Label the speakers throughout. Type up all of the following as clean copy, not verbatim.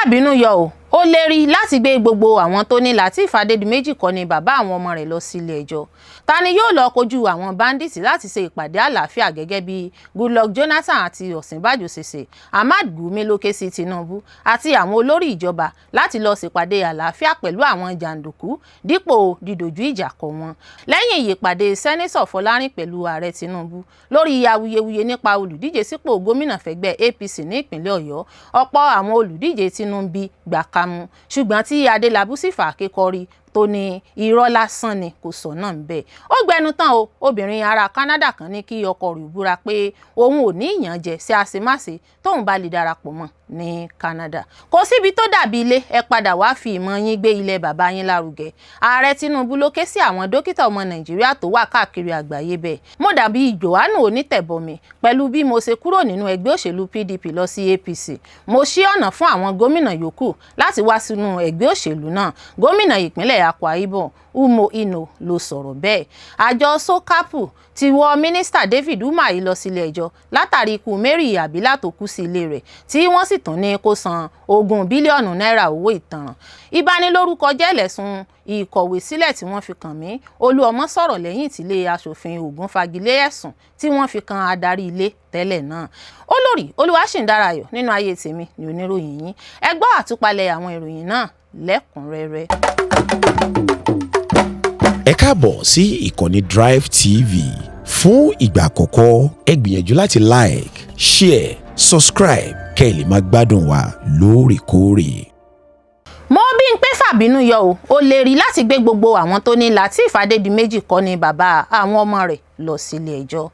Speaker 1: bínú yọ o ó lérí láti gbé gbogbo àwọn tó ní Lateef Adédìméjì kọ́ ni bàbá àwọn ọmọ rẹ̀ lọ sílé ẹjọ́. Ta ni yóò lọ kojú àwọn bandits láti ṣe ìpàdé àlàáfíà gẹ́gẹ́ bí Goodluck Jonathan àti Ọ̀sínbàjò ṣèṣe? Ahmad Gumi ló ké sí Tinubu àti àwọn olórí ìjọba láti lọ ṣèpàdé àlàáfíà pẹ̀lú àwọn jàǹdùkú dípò dídòjú ìjà kọ wọn. Lẹ́yìn ìpàdé Sẹ́nẹ́tọ̀ Fọlárin pẹ̀lú ààrẹ Tinubu lórí awuyewuye nípa olùdíje sípò gómìnà fẹ́gbẹ́ APC ní ìpínlẹ̀ Ọ̀yọ́, ọ̀pọ̀ àwọn olùdíje Tinubu gbà kámú, ṣùgbọ́n tí Adélabú sì fà kékọ́rí tó ní irọ́ lásán ni kò sọ̀nà ń bẹ̀. Ó gbẹnu tán o, obìnrin ará Canada kan ní kí ọkọ rẹ̀ búra pé òun ò ní ìyànjẹ sí àṣemáṣe tóun bá lè darapọ̀ mọ́ ní Canada. Kò síbi tó dàbí ilé, ẹ padà wá fi ìmọ̀ yín gbé ilẹ̀ bàbá yín lárugẹ. Ààrẹ Tinubu ló ké sí àwọn dókítà ọmọ Nàìjíríà tó wà káàkiri àgbáyé bẹ́ẹ̀. Mo dàbí Jòhánù onítẹ̀bọmi pẹ̀lú bí mo ṣe kúrò nínú ẹgbẹ́ òṣèlú PDP lọ sí APC. Mo ṣí ọ̀nà fún àwọn gómìnà yòókù láti wá sínú ẹgbẹ́ òṣèlú náà. Gómìnà ìpínlẹ̀ Akwa Ibom Umo Ino ló sọ̀rọ̀ bẹ́ẹ̀. Àjọ SOCAPU ti wọ́ mínísítà David Umahi lọ sílé ẹjọ́ látàrí ikú Mary Abila tó kú sí ilé rẹ̀, tí wọ́n sì tún ní kó san 20 bílíọ̀nù náírà owó ìtanràn. Ìbanilórúkọ jẹ́ lẹ̀sùn ìkọ̀wé sílẹ̀ tí wọ́n fi kàn mí. Olúọmọ sọ̀rọ̀ lẹ́yìn tílé aṣòfin Ògùn fagilé ẹ̀sùn tí wọ́n fi kan adarí ilé tẹ́lẹ̀ náà. Olórí Olúwaṣìndárayọ̀ nínú ayé tèmi ni oníròyìn yín. Ẹ gbọ́ àtúpalẹ̀ àwọn ìròyìn náà lẹ́kùnrẹ́rẹ́.
Speaker 2: Ẹ káàbọ̀ sí ìkànnì Drive TV. Fún ìgbà àkọ́kọ́, ẹ gbìyànjú láti like, share, subscribe kẹ́ ẹ lè máa gbádùn wa lóòrèkóòrè.
Speaker 1: Mobímpé fàbínú yọ o, ó lérí láti gbé gbogbo àwọn tó ní Lateef Adédìméjì kọ́ ni bàbá àwọn ọmọ rẹ̀ lọ sílé ẹjọ́.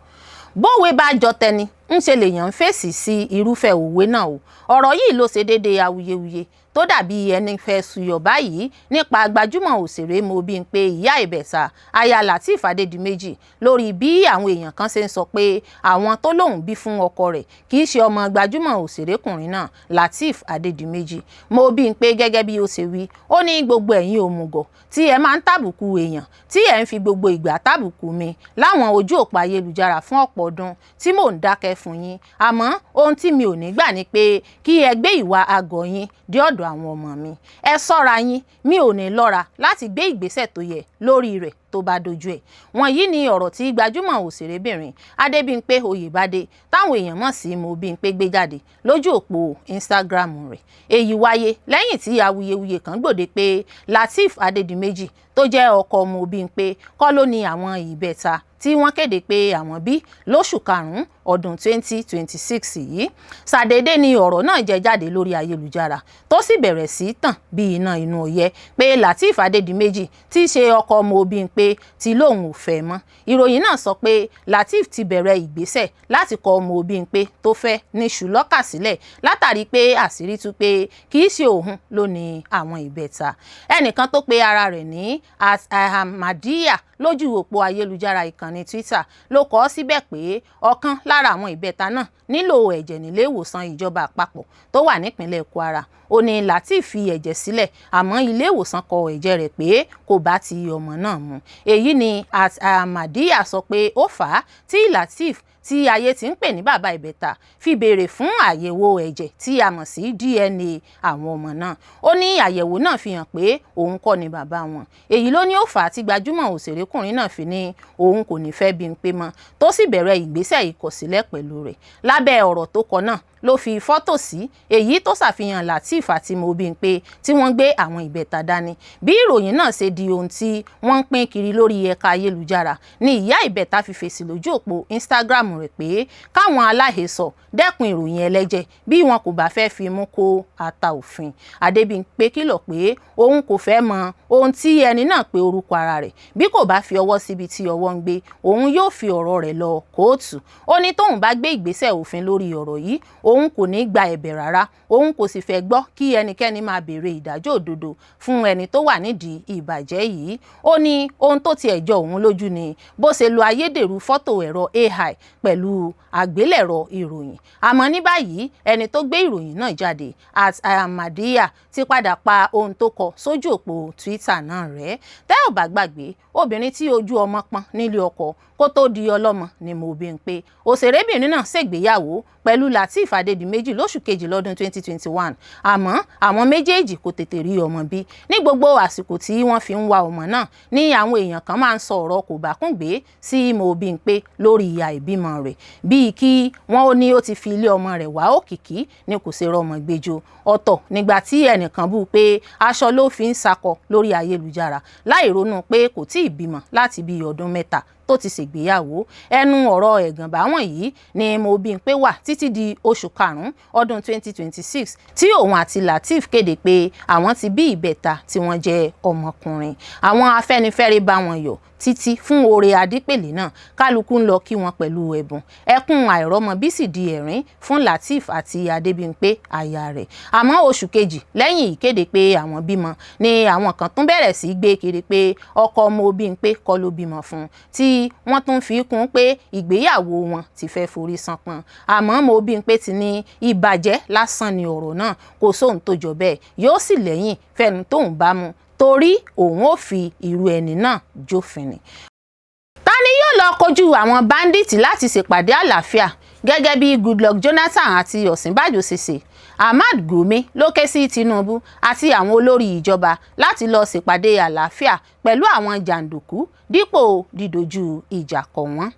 Speaker 1: Bówe bá jọ tẹni ń ṣe lèèyàn fèsì sí irúfẹ́ òwe náà o. Ọ̀rọ̀ yìí ló ṣe déédéé awuyewuye tó dàbí ẹni fẹ́ suyọ̀ báyìí nípa gbajúmọ̀ òṣèré Mobímpé ìyá ìbẹ̀ta aya Lateef Adédìméjì lórí bí àwọn èèyàn kan ṣe ń sọ pé àwọn tó lóun bí fún ọkọ rẹ̀ kì í ṣe ọmọ gbajúmọ̀ òṣèrékùnrin náà Lateef Adédìméjì. Mobímpé gẹ́gẹ́ bí ó ṣe wí, ó ní gbogbo ẹ̀yin òmùgọ̀ tí ẹ máa ń tàbùkù èèyàn tí ẹ ń fi gbogbo ìgbà tàbùkù mi láwọn ojú òpó ayélujára fún ọ̀pọ̀ ọdún tí mò ń dákẹ́ fún yín, àmọ́ ohun tí mi ò ní gbà ni pé kí ẹ gbé ìwà àgọ̀ yín dé ọ̀dọ̀ àwọn ọmọ mi. Ẹ ṣọ́ra yín, mi ò ní lọ́ra láti gbé ìgbésẹ̀ tó yẹ lórí rẹ̀ tó bá dojú ẹ̀. Wọ̀nyí ni ọ̀rọ̀ tí gbajúmọ̀ òṣèrébìnrin Adébímpé Oyèbádé táwọn èèyàn mọ̀ sí Mobímpé gbé jáde lójú òpó Instagram rẹ̀. Èyí wáyé lẹ́yìn tí awuyewuye kan gbòde pé Lateef Adédìméjì tó jẹ́ ọkọ Mobímpé kọ́ ló ní àwọn ìbẹ̀ta tí wọ́n kéde pé àwọn bí lóṣù karùn-ún ọdún 2026 yìí. Ṣàdédé ni ọ̀rọ̀ náà jẹ jáde lórí ayélujára tó sì bẹ̀rẹ̀ sí tàn bí iná inú ọyẹ́ pé Lateef Adédìméjì tí í ṣe ọkọ Mobímpé tí lóun ò fẹ́ mọ́. Ìròyìn náà sọ pé Lateef ti bẹ̀rẹ̀ ìgbésẹ̀ láti kọ Mobímpé tó fẹ́ ní ṣùlọ́kà sílẹ̀ látàrí pé àṣírí tú pé kì í ṣe òun ló ní àwọn ìbẹ̀ta. Ẹnìkan tó pe ara rẹ̀ ní Ahmadiyya lójú òpó ayélujára ìkànnì Twitter ló kọ ọ́ síbẹ̀ pé ọ̀kan lára àwọn ìbẹ̀ta náà nílò ẹ̀jẹ̀ nílé ìwòsàn ìjọba àpapọ̀ tó wà nípínlẹ̀ Kwara. Ó ní Lateef fi ẹ̀jẹ̀ sílẹ̀ àmọ́ ilé ìwòsàn kọ ẹ̀jẹ̀ rẹ̀ pé kò bá ti ọmọ náà mu. Èyí ni Ahmadiyya sọ pé ó fà á tí Lateef tí ayé ti ń pè ní bàbá ìbẹ̀ta fi béèrè fún àyẹ̀wò ẹ̀jẹ̀ tí a mọ̀ sí DNA àwọn ọmọ náà. Ó ní àyẹ̀wò náà fi hàn pé òun kọ́ ni bàbá wọn. Èyí ló ní ó fà á tí gbajúmọ̀ òṣèrékùnrin náà fi ní òun kò ní fẹ́ Bímpé mọ́ tó sì bẹ̀rẹ̀ ìgbésẹ̀ ìkọ̀sílẹ̀ pẹ̀lú rẹ̀. Lábẹ́ ọ̀rọ̀ tó kọ náà ló fi fọ́tò sí èyí tó ṣàfihàn Lateef àti Mobímpé tí wọ́n gbé àwọn ìbẹ̀ta dání. Bí ìròyìn náà ṣe di ohun tí wọ́n ń pín kiri lórí ẹ̀ka ayélujára ni ìyá ìbẹ̀ta fi fèsì lójú òpó Instagram rẹ̀ pé káwọn aláhesọ dẹ́kun ìròyìn ẹlẹ́jẹ̀ bí wọn kò bá fẹ́ fi mú kó ata òfin. Adébímpé kìlọ̀ pé òun kò fẹ́ mọ ohun tí ẹni náà pe orúkọ ara rẹ̀, bí kò bá fi ọwọ́ síbi tí ọwọ́ ń gbé òun yóò fi ọ̀rọ̀ rẹ̀ lọ kóòtù. Ó ní tóun bá gbé ìgbésẹ̀ òfin lórí ọ̀rọ̀ yìí òun kò ní gba ẹ̀bẹ̀ rárá, òun kò sì fẹ́ gbọ́ kí ẹnikẹ́ni máa béèrè ìdájọ́ òdodo fún ẹni tó wà nídìí ìbàjẹ́ yìí. Ó ní ohun tó tiẹ̀ jọ òun lójú ni bó ṣe lo ayédèrú fọ́tò ẹ̀rọ AI pẹ̀lú àgbélẹ̀rọ ìròyìn. Àmọ́ ní báyìí ẹni tó gbé ìròyìn náà jáde Ahmadiyya ti padà pa ohun tó kọ sójú òpó Twitter náà rẹ́. Tẹ́ ò bá gbàgbé, obìnrin tí ojú ọmọ pọ́n nílé ọkọ kó tó di ọlọ́mọ ni Mobímpé. Òṣèrébìnrin náà ṣègbéyàwó pẹ̀lú Lateef Adédìméjì lóṣù kejì lọ́dún 2021 àmọ́ àwọn méjèèjì kò tètè rí ọmọ bí. Ní gbogbo àsìkò tí wọ́n fi ń wá ọmọ náà ní àwọn èèyàn kan máa ń sọ ọ̀rọ̀ kò bá kún gbé sí Mo Bímpé lórí ìyá ìbímọ rẹ̀, bíi kí wọ́n ó ní ó ti fi ilé ọmọ rẹ̀ wá òkìkí ní kò ṣe rọmọ gbẹjọ. Ọ̀tọ̀ nígbà tí ẹnìkan bú pé aṣọ ló fi ń sakọ lórí ayélujára láì ronú pé kò tí ì bímọ láti bí ọdún 3 tó ti ṣègbéyàwó. Ẹnu ọ̀rọ̀ ẹ̀gàn báwọn yìí ni Mo Bímpé wà títí di oṣù karùn-ún ọdún 2026 tí òun àti Lateef kéde pé àwọn ti bí ìbẹ̀ta tí wọ́n jẹ́ ọmọkùnrin. Àwọn Afẹ́nifẹ́re bá wọn yọ̀ títí fún oore Adípèlé náà, kálukú ń lọ kí wọn pẹ̀lú ẹ̀bùn. Ẹkún àìrọ́mọbí sì di ẹ̀rín fún Lateef àti Adébímpé aya rẹ̀. Àmọ́ oṣù kejì lẹ́yìn ìkéde pé àwọn bímọ ni àwọn kan tún bẹ̀rẹ̀ sí gbé kiri pé ọkọ Mo Bímpé kọ́ ló bímọ fún, tí wọ́n tún fi kún pé ìgbéyàwó wọn ti fẹ́ forí ṣánpọ́n. Àmọ́ Mo Bímpé ti ní ìbàjẹ́ lásán ni ọ̀rọ̀ náà, kò sóhun tó jọ bẹ́ẹ̀, yóò sì lẹ́yìn fẹ́ni tóun bá mu torí òun ò fi irú ẹni náà jófin ni. Ta ni yóò lọ kojú àwọn báńdíìtì láti ṣèpàdé àlàáfíà gẹ́gẹ́ bí Goodluck Jonathan àti Ọ̀ṣínbàjò ṣe ṣe? Ahmad Gumi ló ké sí Tinubu àti àwọn olórí ìjọba láti lọ ṣèpàdé àlàáfíà pẹ̀lú àwọn jàǹdùkú dípò dídojú ìjà kọ wọ́n.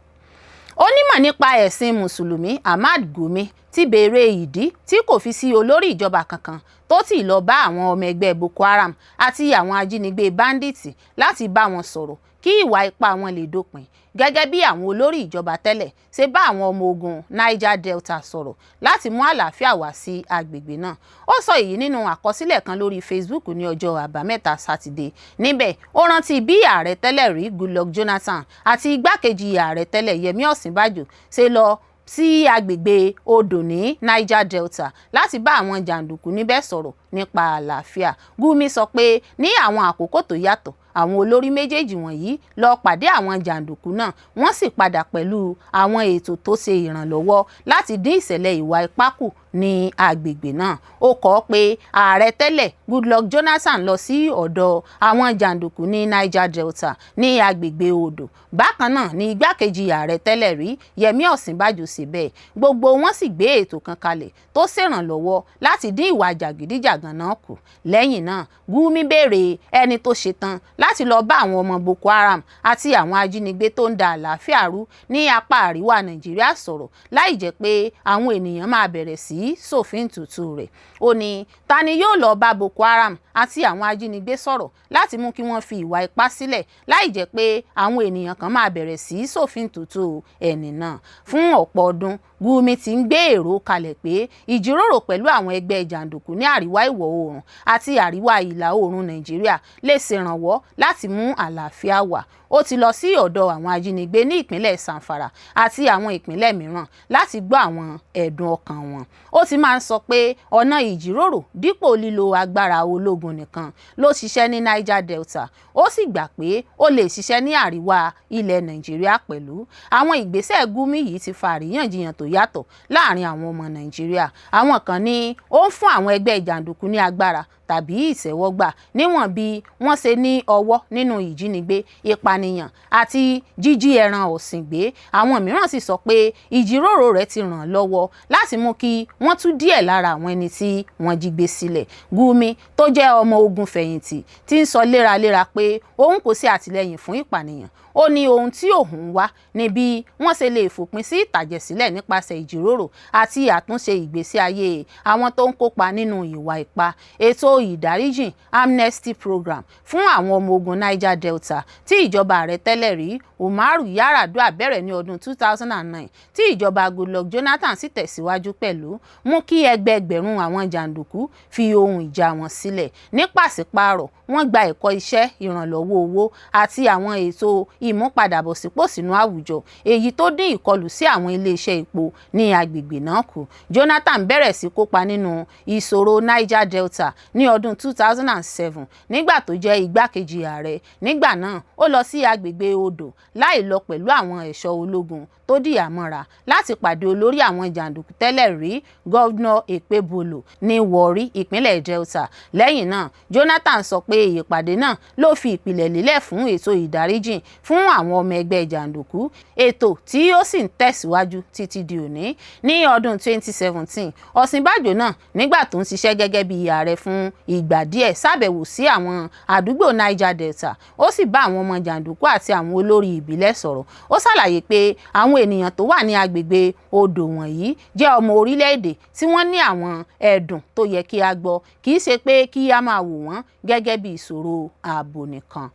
Speaker 1: Onímọ̀ nípa ẹ̀sìn Mùsùlùmí Ahmad Gumi ti béèrè ìdí tí kò fi sí olórí ìjọba kankan tó ti lọ bá àwọn ọmọ ẹgbẹ́ Boko Haram àti àwọn ajínigbé báńdíìtì láti bá wọn sọ̀rọ̀ kí ìwà ipá wọn lè dópin, gẹ́gẹ́ bí àwọn olórí ìjọba tẹ́lẹ̀ ṣe bá àwọn ọmọ ogun Niger Delta sọ̀rọ̀ láti mú àlàáfíà wá sí agbègbè náà. Ó sọ èyí nínú àkọsílẹ̀ kan lórí Facebook ní ọjọ́ Àbámẹ́ta Sátidé. Níbẹ̀ ó rántí bí ààrẹ tẹ́lẹ̀ rí Goodluck Jonathan àti igbákejì ààrẹ tẹ́lẹ̀ Yẹmí Ọ̀ṣínbàjò ṣe lọ sí agbègbè odò ní Niger Delta láti bá àwọn jàǹdùkú níbẹ̀ sọ̀rọ̀ nípa àlàáfíà. Gumi sọ pé ní àwọn àkókò tó yàtọ̀ àwọn olórí méjèèjì wọ̀nyí lọ pàdé àwọn jàǹdùkú náà, wọ́n sì padà pẹ̀lú àwọn ètò tó ṣe ìrànlọ́wọ́ láti dín ìṣẹ̀lẹ̀ ìwà ipá kù ní agbègbè náà. Ó kọ pé ààrẹ tẹ́lẹ̀ Goodluck Jonathan lọ sí ọ̀dọ̀ àwọn jàǹdùkú ní Niger Delta ní agbègbè odò. Bákan náà ni igbákejì ààrẹ tẹ́lẹ̀ rí Yẹmí Ọ̀ṣínbàjò ṣe bẹ́ẹ̀. Gbogbo wọn sì gbé ètò kan kalẹ̀ tó ṣèrànlọ́wọ́ láti dín ìwà jàgídíjàgan náà kù. Lẹ́yìn náà Gumi béèrè ẹni tó ṣetán láti lọ bá àwọn ọmọ Boko Haram àti àwọn ajínigbé tó ń da àlàáfíà rú ní apá àríwá Nàìjíríà sọ̀rọ̀ láì jẹ́ pé àwọn ènìyàn máa bẹ̀rẹ̀ sí sófin tútù rẹ̀. Ó ní ta ni yóò lọ bá Boko Haram àti àwọn ajínigbé sọ̀rọ̀ láti mú kí wọ́n fi ìwà ipá sílẹ̀ láì jẹ́ pé àwọn ènìyàn kan máa bẹ̀rẹ̀ sí sófin tútù ẹni náà. Fún ọ̀pọ̀ ọdún Gumi ti ń gbé èrò kalẹ̀ pé ìjíròrò pẹ̀lú àwọn ẹgbẹ́ jàǹdùkú ní àríwá ìwọ̀ oòrùn àti àríwá ìlà oòrùn Nàìjíríà lè ṣèrànwọ́ láti mú àlàáfíà wá. Ó ti lọ sí ọ̀dọ̀ àwọn ajínigbé ní ìpínlẹ̀ Zamfara àti àwọn ìpínlẹ̀ mìíràn láti gbọ́ àwọn ẹ̀dùn ọkàn wọn. Ó ti máa ń sọ pé ọ̀nà ìjíròrò dípò lílo agbára ológun nìkan ló ṣiṣẹ́ ní Niger Delta. Ó sì gbà pé ó lè ṣiṣẹ́ ní àríwá ilẹ̀ Nàìjíríà pẹ̀lú. Àwọn ìgbésẹ̀ Gumi yìí ti fa àríyànjiyàn tó yàtọ̀ láàrin àwọn ọmọ Nàìjíríà. Àwọn kan ní ó ń fún àwọn ẹgbẹ́ jàǹdùkú ní agbára tàbí ìṣẹ́wọ́gbà níwọ̀n bí wọ́n ṣe ní ọwọ́ nínú ìjínigbé, ìpànìyàn àti jíjí ẹran ọ̀sìn gbé. Àwọn mìíràn sì sọ pé ìjíròrò rẹ̀ ti ràn lọ́wọ́ láti mú kí wọ́n tú díẹ̀ lára àwọn ẹni tí wọ́n jí gbé sílẹ̀. Gumi tó jẹ́ ọmọ ogun fẹ̀yìntì ti ń sọ léraléra pé òun kò ṣe àtìlẹ́yìn fún ìpànìyàn. Ó ní ohun tí òun wá ní bí wọ́n ṣe lè fòpin sí ìtàjẹ̀sílẹ̀ nípasẹ̀ ìjíròrò àti àtúnṣe ìgbésí ayé àwọn tó ń kópa nínú ìwà ipá. Ètò ìdáríjìn amnesty program fún àwọn ọmọ ogun Niger Delta tí ìjọba ààrẹ tẹ́lẹ̀ rí Umaru Yar'Adua bẹ̀rẹ̀ ní ọdún 2009 tí ìjọba Goodluck Jonathan sì tẹ̀síwájú pẹ̀lú mú kí ẹgbẹẹgbẹ̀rún àwọn jàǹdùkú fi ohun ìjà wọn sílẹ̀. Ní pàṣípààrọ̀ wọ́n gba ẹ̀kọ́ iṣẹ́, ìrànlọ́wọ́ owó àti àwọn ètò ìmúpadàbọ̀sípò sínú àwùjọ, èyí tó dín ìkọlù sí àwọn iléeṣẹ́ epo ní agbègbè náà kù. Jonathan bẹ̀rẹ̀ sí kópa nínú ìṣòro Niger Delta ní ọdún 2007 nígbà tó jẹ́ igbákejì ààrẹ. Nígbà náà ó lọ sí agbègbè odò láì lọ pẹ̀lú àwọn ẹ̀ṣọ́ ológun tó dìyàmọ́ra láti pàdé olórí àwọn jàǹdùkú tẹ́lẹ̀ rí gọ́vnọ̀ Ekpebolo ní Warri ìpínlẹ̀ Delta. Lẹ́yìn náà Jonathan sọ pé ìpàdé náà ló fi ìpìlẹ̀ lélẹ̀ fún ètò ìdáríjìn fún àwọn ọmọ ẹgbẹ́ jàǹdùkú, ètò tí ó sì ń tẹ̀síwájú títí di òní. Ní ọdún 2017 Ọ̀sínbàjò náà nígbà tó ń ṣiṣẹ́ gẹ́gẹ́ bí ààrẹ fún ìgbà díẹ̀ ṣàbẹ̀wò sí àwọn àdúgbò Niger Delta, ó sì bá àwọn ọmọ jàǹdùkú àti àwọn olórí ìbílẹ̀ sọ̀rọ̀. Ó ṣàlàyé pé àwọn ènìyàn tó wà ní agbègbè odò wọ̀nyí jẹ́ ọmọ orílẹ̀-èdè tí wọ́n ní àwọn ẹ̀dùn tó yẹ kí a gbọ́, kì í ṣe pé kí a máa wò wọ́n gẹ́gẹ́ bí ìṣòro ààbò nìkan.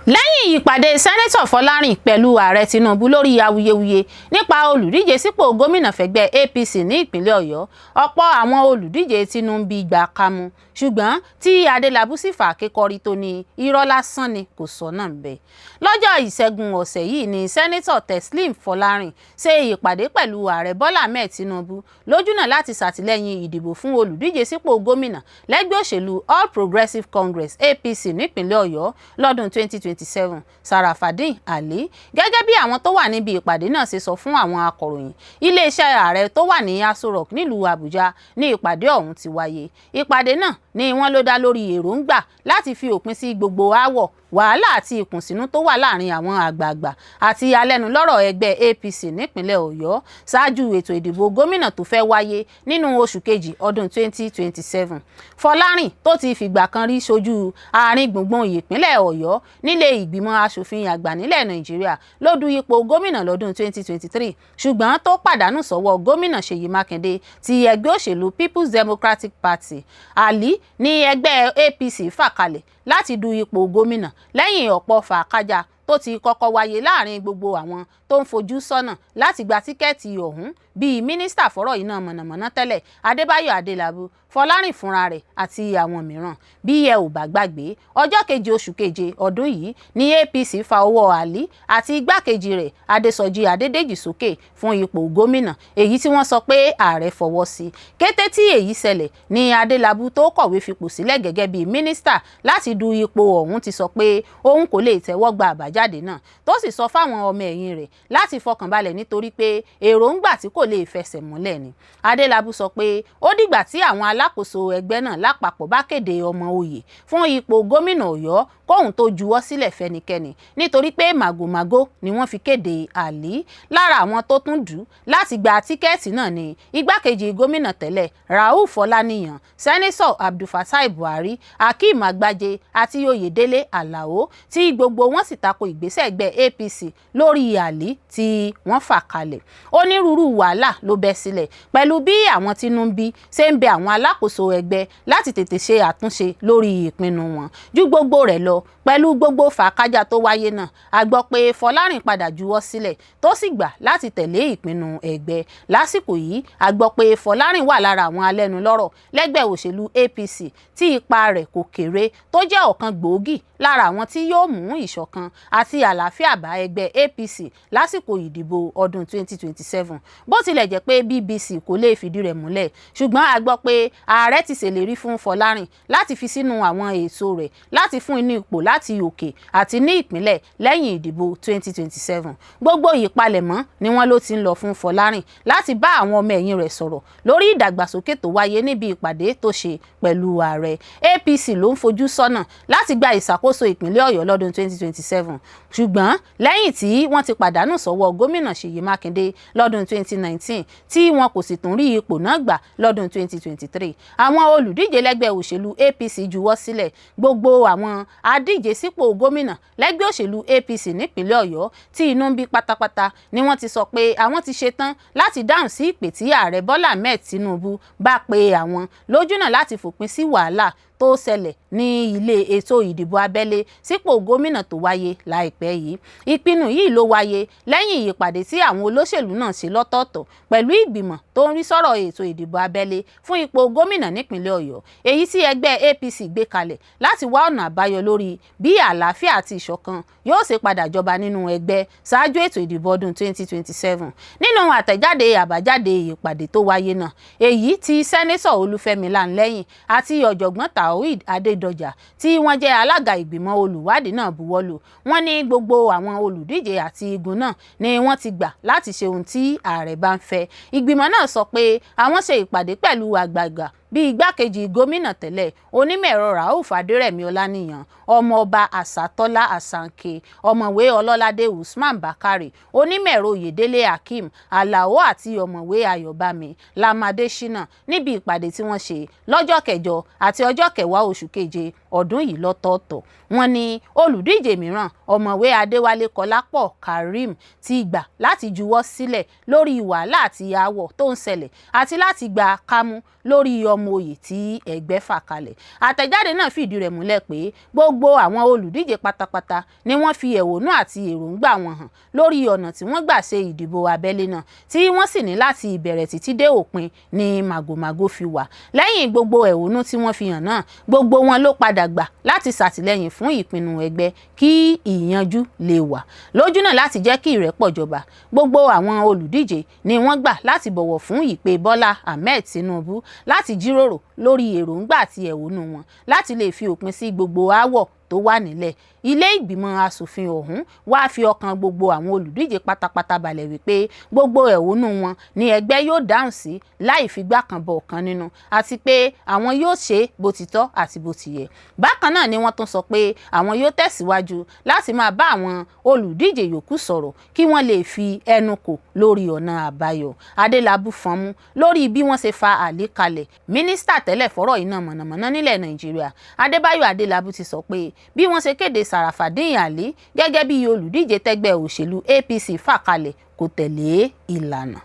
Speaker 1: Lẹ́yìn ìpàdé sẹ́nẹ́tọ̀ Fọlárìn pẹ̀lú ààrẹ Tinubu lórí awuyewuye nípa olùdíje sípò gómìnà fẹ́gbẹ́ APC ní ìpínlẹ̀ Ọ̀yọ́, ọ̀pọ̀ àwọn olùdíje Tinubu gbà kámú, ṣùgbọ́n tí Adélabú sì fà kékọ́rí tó ní irọ́ lásán ni kò sọ́nà ń bẹ̀. Lọ́jọ́ Ìṣẹ́gun ọ̀sẹ̀ yìí ni sẹ́nẹ́tọ̀ Teslim Fọlárìn ṣe ìpàdé pẹ̀lú ààrẹ Bọ́lá Ahmed Tinubu lójúnà láti ṣàtìlẹ́yìn ìdìbò fún olùdíje sípò gómìnà lẹ́gbẹ́ òṣèlú All Progressives Congress APC nípínlẹ̀ Ọ̀yọ́ lọ́dún 2027 Sarafadeen Ali. Gẹ́gẹ́ bí àwọn tó wà níbi ìpàdé náà ṣe sọ fún àwọn akọ̀ròyìn, iléeṣẹ́ ààrẹ tó wà ní Aso Rock nílùú Àbújá ní ìpàdé ọ̀hún ti wáyé. Ìpàdé náà ni wọ́n ló dá lórí èròǹgbà láti fi òpin sí gbogbo aáwọ̀, wàhálà àti ìkùnsínú tó wà láàrin àwọn àgbààgbà àti alẹ́nulọ́rọ̀ ẹgbẹ́ APC nípínlẹ̀ Ọ̀yọ́ ṣáájú ètò ìdìbò gómìnà tó fẹ́ wáyé nínú oṣù kejì ọdún 2027. Fọlárìn tó ti fìgbà kan rí ṣojú àárín gbùngbùn ìpínlẹ̀ Ọ̀yọ́ nílé ìgbìmọ̀ aṣòfin àgbà nílẹ̀ Nàìjíríà ló du ipò gómìnà lọ́dún 2023, ṣùgbọ́n tó pàdánù sọ́wọ́ gómìnà Ṣèyí Mákindé ti ẹgbẹ́ òṣèlú People's Democratic Party. Ali ní ẹgbẹ́ APC fà kalẹ̀ láti du ipò gómìnà lẹ́yìn ọ̀pọ̀ fàákájà tó ti kọ́kọ́ wáyé láàrin gbogbo àwọn tó ń fojú sọ́nà láti gba tíkẹ́ẹ̀tì ọ̀hún bíi mínísítà fọ́rọ̀ iná mọ̀nàmọ́ná tẹ́lẹ̀ Adébáyọ̀ Adélabú, Fọlárìn fúnra rẹ̀ àti àwọn mìíràn. Bí ẹ ò bá gbàgbé, ọjọ́ keje oṣù keje ọdún yìí ní APC fa ọwọ́ Ali àti igbákejì rẹ̀ Adésọjí Adédèjì sókè fún ipò gómìnà, èyí tí wọ́n sọ pé ààrẹ fọwọ́ sí. Kété tí èyí ṣẹlẹ̀ ní Adélabú tó kọ̀wé fipò sílẹ̀ gẹ́gẹ́ bíi mínísítà láti du ipò ọ̀hún ti sọ pé òun kò lè tẹ́wọ́ gba àbájáde náà, tó sì sọ fáwọn ọmọ ẹ̀yìn rẹ̀ láti fọkànbalẹ̀ nítorí pé èròǹgbà tí kò lè fẹsẹ̀ múlẹ̀ ni. Adélabú sọ pé ó dìgbà tí àwọn alákòóso ẹgbẹ́ náà lápapọ̀ bá kéde ọmọ oyè fún ipò gómìnà Ọ̀yọ́ kóhun tó juwọ́ sílẹ̀ fẹ́nikẹ́ni, nítorí pé màgòmágó ni wọ́n fi kéde Ali. Lára àwọn tó tún dù láti gba tíkẹ́ẹ̀tì náà ni igbákejì gómìnà tẹ́lẹ̀ Rauf Ọláníyàn, sẹ́nẹ́sọ̀ Abdulfatai Buhari, Akeem Agbaje àti Oyèdélé Àlàó, tí gbogbo wọn sì tako ìgbésẹ̀ ẹgbẹ́ APC lórí Ali tí wọ́n fà kalẹ̀. Onírúurú wàhálà ló bẹ́ sílẹ̀ pẹ̀lú bí àwọn Tinubu ṣe ń bẹ àwọn alákòóso ẹgbẹ́ láti tètè ṣe àtúnṣe lórí ìpinnu wọn. Ju gbogbo rẹ̀ lọ, pẹ̀lú gbogbo fàákájà tó wáyé náà, a gbọ́ pé Fọlárìn padà juwọ́ sílẹ̀ tó sì gbà láti tẹ̀lé ìpinnu ẹgbẹ́. Lásìkò yìí, a gbọ́ pé Fọlárìn wà lára àwọn alẹ́nulọ́rọ̀ lẹ́gbẹ́ òṣèlú APC tí ipa rẹ̀ kò kéré, tó jẹ́ ọ̀kan gbòógì lára àwọn tí yóò mú ìṣọ̀kan àti àlàáfíà bá ẹgbẹ́ APC lásìkò ìdìbò ọdún 2027. Bó tilẹ̀ jẹ́ pé BBC kò lè fìdí rẹ̀ múlẹ̀, ṣùgbọ́n a gbọ́ pé ààrẹ ti ṣèlérí fún Fọlárìn láti fi sínú àwọn ètò rẹ̀ láti fún inú ipò láti òkè àti ní ìpínlẹ̀ lẹ́yìn ìdìbò 2027. Gbogbo ìpalẹ̀mọ́ ni wọ́n ló ti ń lọ fún Fọlárìn láti bá àwọn ọmọ ẹ̀yìn rẹ̀ sọ̀rọ̀ lórí ìdàgbàsókè tó wáyé níbi ìpàdé tó ṣe pẹ̀lú ààrẹ. APC ló ń fojú sọ́nà láti gba ìṣàkóso ìpínlẹ̀ Ọ̀yọ́ lọ́dún 2027, ṣùgbọ́n lẹ́yìn tí wọ́n ti pàdánù sọ́wọ́ gómìnà Ṣèyí Mákindé lọ́dún 2019 tí wọn kò sì tún rí ipò náà gbà lọ́dún 2023, àwọn olùdíje lẹ́gbẹ́ òṣèlú APC juwọ́ sílẹ̀. Gbogbo àwọn adíje sípò gómìnà lẹ́gbẹ́ òṣèlú APC nípínlẹ̀ Ọ̀yọ́ tí inú ń bí pátápátá ni wọ́n ti sọ pé àwọn ti ṣetán láti dáhùn sí ìpè tí ààrẹ Bọ́lá Ahmed Tinubu bá pe àwọn lójúnà láti fòpin sí wàhálà tó ṣẹlẹ̀ ní ilé ètò ìdìbò abẹ́lé sípò gómìnà tó wáyé láìpẹ́ yìí. Ìpinnu yìí ló wáyé lẹ́yìn ìpàdé tí àwọn olóṣèlú náà ṣe lọ́tọ̀ọ̀tọ̀ pẹ̀lú ìgbìmọ̀ tó ń rí sọ̀rọ̀ ètò ìdìbò abẹ́lé fún ipò gómìnà nípínlẹ̀ Ọ̀yọ́, èyí tí ẹgbẹ́ APC gbé kalẹ̀ láti wá ọ̀nà àbáyọ lórí bí àlàáfíà àti ìṣọ̀kan yóò ṣe padà jọba nínú ẹgbẹ́ ṣáájú ètò ìdìbò ọdún 2027. Nínú àtẹ̀jáde àbájáde ìpàdé tó wáyé náà, èyí tí sẹ́nẹ́sọ̀ Olúfẹ́mi Lanlẹ́yìn àti ọ̀jọ̀gbọ́n Taoheed Adédọjà tí wọ́n jẹ́ alága ìgbìmọ̀ olùwádìí náà buwọ́lù. Wọ́n ní gbogbo àwọn olùdíje àti igun náà ni wọ́n ti gbà láti ṣe ohun tí ààrẹ bá ń fẹ́. Ìgbìmọ̀ náà sọ pé àwọn ṣe ìpàdé pẹ̀lú àgbààgbà bíi igbákejì gómìnà tẹ́lẹ̀ onímọ̀-ẹ̀rọ Rauf Adérẹ̀mí Ọláníyan, ọmọọba Àsátọ́lá Àsànkè, ọ̀mọ̀wé Ọlọ́ládé Usman Bákàrè, onímọ̀-ẹ̀rọ Oyèdélé Hakeem Àlàó àti ọ̀mọ̀wé Ayọ̀bámi Lamadéṣínà níbi ìpàdé tí wọ́n ṣe lọ́jọ́ 8 àti ọjọ́ 10 oṣù keje ọdún yìí lọ́tọ̀ọ̀tọ̀. Wọ́n ní olùdíje mìíràn ọ̀mọ̀wé Adéwálé Kọlápọ̀ Karim ti gbà láti juwọ́ sílẹ̀ lórí wàhálà àti aáwọ̀ tó ń ṣẹlẹ̀ àti láti gba kámú lórí ọmọ oyè tí ẹgbẹ́ fà kalẹ̀. Àtẹ̀jáde náà fìdí rẹ̀ múlẹ̀ pé gbogbo àwọn olùdíje pátápátá ni wọ́n fi ẹ̀hónú àti èròǹgbà wọn hàn lórí ọ̀nà tí wọ́n gbà ṣe ìdìbò abẹ́lé náà tí wọ́n sì ní láti ìbẹ̀rẹ̀ títí dé òpin ní màgòmágó fi wà. Lẹ́yìn gbogbo ẹ̀hónú tí wọ́n fi hàn náà, gbogbo wọn ló padà gbà láti ṣàtìlẹ́yìn fún ìpinnu ẹgbẹ́ kí ìyanjú lè wà lójúnà láti jẹ́ kí ìrẹ́pọ̀ jọba. Gbogbo àwọn olùdíje ni wọ́n gbà láti bọ̀wọ̀ fún ìpè Bọ́lá Ahmed Tinubu láti jíròrò lórí èròǹgbà àti ẹ̀hónú wọn láti lè fi òpin sí gbogbo aáwọ̀ tó wà nílẹ̀. Ilé ìgbìmọ̀ asòfin ọ̀hún wá fi ọkàn gbogbo àwọn olùdíje pátápátá balẹ̀ wípé gbogbo ẹ̀hónú wọn ni ẹgbẹ́ yóò dáhùn sí láì figbá kan bọ̀ ọ̀kan nínú àti pé àwọn yóò ṣe bó ti tọ́ àti bó ti yẹ. Bákan náà ni wọ́n tún sọ pé àwọn yóò tẹ̀síwájú láti máa bá àwọn olùdíje yòókù sọ̀rọ̀ kí wọ́n lè fi ẹnu kò lórí ọ̀nà àbáyọ. Adélábù fọnmú lórí bí wọ́n ṣe fa àlékalẹ̀. Mínísítà tẹ́lẹ̀ fọ́rọ̀ iná mọ̀nàmọ́ná nílẹ̀ Nàìjíríà Adébáyọ̀ Adélábù ti sọ pé bí wọ́n ṣe kéde Sàràfàdín Àlí gẹ́gẹ́ bí olùdíje tẹ́gbẹ́ òṣèlú APC fà kalẹ̀ kò tẹ̀lé ìlànà.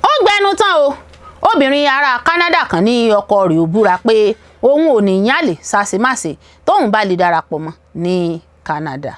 Speaker 1: Ó gbẹnu tán o, obìnrin ará Canada kan ní ọkọ rẹ̀ ó búra pé òun ò ní yálè ṣàṣemáṣe tóun bá lè darapọ̀ mọ́ ní Canada.